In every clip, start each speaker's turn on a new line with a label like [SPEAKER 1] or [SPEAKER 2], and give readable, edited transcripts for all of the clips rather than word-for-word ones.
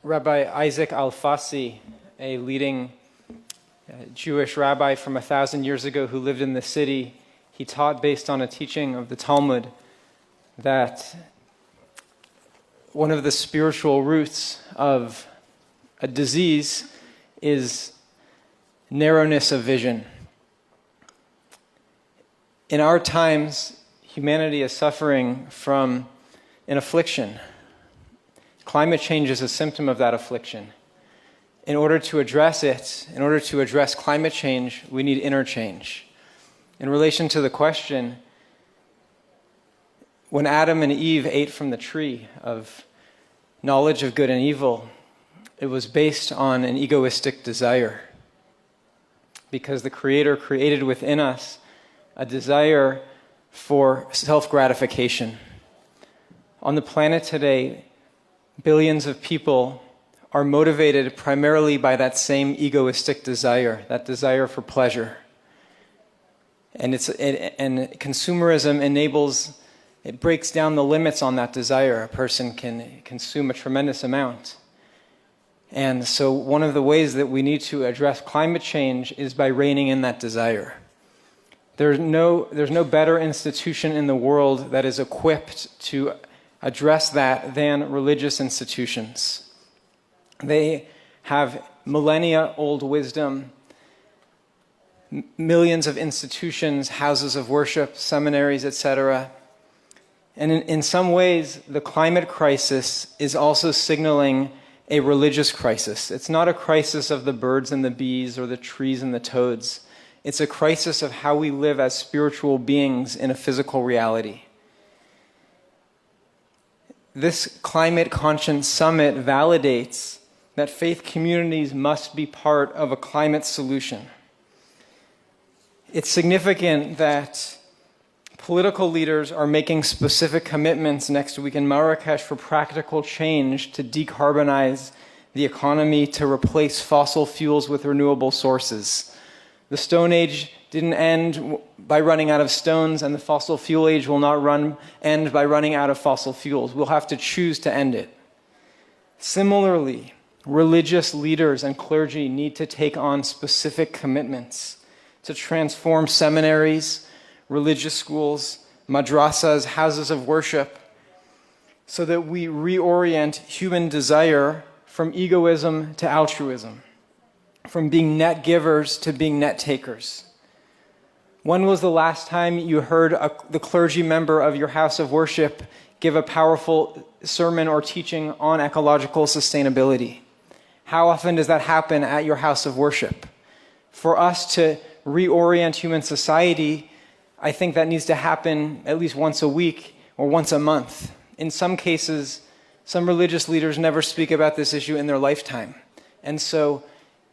[SPEAKER 1] Rabbi Isaac Alfasi, a leading Jewish rabbi from 1,000 years ago who lived in the city, he taught based on a teaching of the Talmud that one of the spiritual roots of a disease is narrowness of vision. In our times, humanity is suffering from an affliction. Climate change is a symptom of that affliction. In order to address it, in order to address climate change, we need inner change. In relation to the question, when Adam and Eve ate from the tree of knowledge of good and evil, it was based on an egoistic desire. Because the Creator created within us a desire for self-gratification. On the planet today, billions of people are motivated primarily by that same egoistic desire, that desire for pleasure. And consumerism enables, it breaks down the limits on that desire. A person can consume a tremendous amount. And so one of the ways that we need to address climate change is by reining in that desire. There's no better institution in the world that is equipped to address that than religious institutions. They have millennia-old wisdom, millions of institutions, houses of worship, seminaries, etc. And in some ways, the climate crisis is also signaling a religious crisis. It's not a crisis of the birds and the bees or the trees and the toads. It's a crisis of how we live as spiritual beings in a physical reality. This Climate Conscience Summit validates that faith communities must be part of a climate solution. It's significant that political leaders are making specific commitments next week in Marrakesh for practical change to decarbonize the economy, to replace fossil fuels with renewable sources. The Stone Age didn't end by running out of stones, and the fossil fuel age will not end by running out of fossil fuels. We'll have to choose to end it. Similarly, religious leaders and clergy need to take on specific commitments to transform seminaries, religious schools, madrasas, houses of worship, so that we reorient human desire from egoism to altruism, from being net givers to being net takers. When was the last time you heard the clergy member of your house of worship give a powerful sermon or teaching on ecological sustainability? How often does that happen at your house of worship? For us to reorient human society, I think that needs to happen at least once a week or once a month. In some cases, some religious leaders never speak about this issue in their lifetime. And so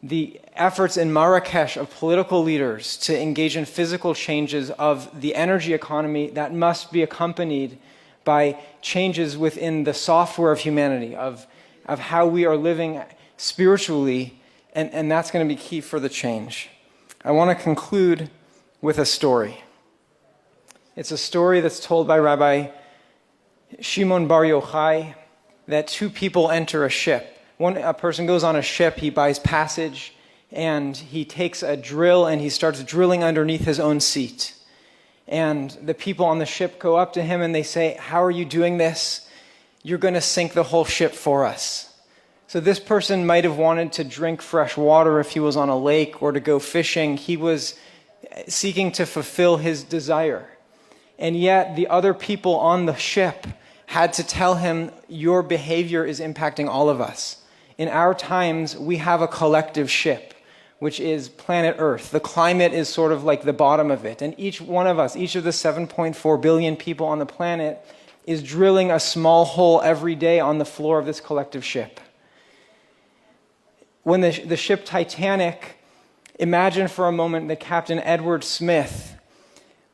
[SPEAKER 1] the efforts in Marrakesh of political leaders to engage in physical changes of the energy economy, that must be accompanied by changes within the software of humanity, of how we are living spiritually, and that's going to be key for the change. I want to conclude with a story. It's a story that's told by Rabbi Shimon Bar Yochai, that two people enter a ship. A person goes on a ship, he buys passage, and he takes a drill and he starts drilling underneath his own seat. And the people on the ship go up to him and they say, "How are you doing this? You're going to sink the whole ship for us." So this person might have wanted to drink fresh water if he was on a lake, or to go fishing. He was seeking to fulfill his desire. And yet the other people on the ship had to tell him, "Your behavior is impacting all of us." In our times, we have a collective ship, which is planet Earth. The climate is sort of like the bottom of it. And each one of us, each of the 7.4 billion people on the planet, is drilling a small hole every day on the floor of this collective ship. When the ship Titanic, imagine for a moment that Captain Edward Smith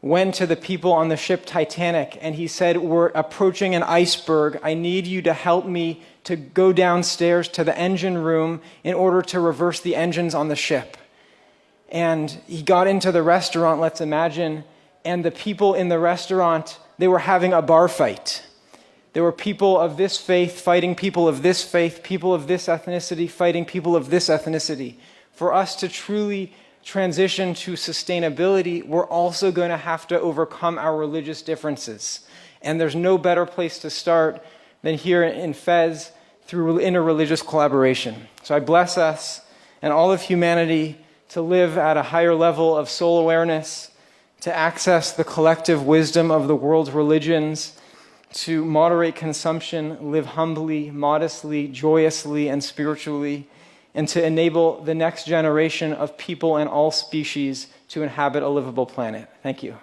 [SPEAKER 1] went to the people on the ship Titanic and he said, "We're approaching an iceberg. I need you to help me to go downstairs to the engine room in order to reverse the engines on the ship." And he got into the restaurant, let's imagine, and the people in the restaurant, they were having a bar fight. There were people of this faith fighting people of this faith, people of this ethnicity fighting people of this ethnicity. For us to truly transition to sustainability, we're also going to have to overcome our religious differences. And there's no better place to start than here in Fez through interreligious collaboration. So I bless us and all of humanity to live at a higher level of soul awareness, to access the collective wisdom of the world's religions, to moderate consumption, live humbly, modestly, joyously, and spiritually, and to enable the next generation of people and all species to inhabit a livable planet. Thank you.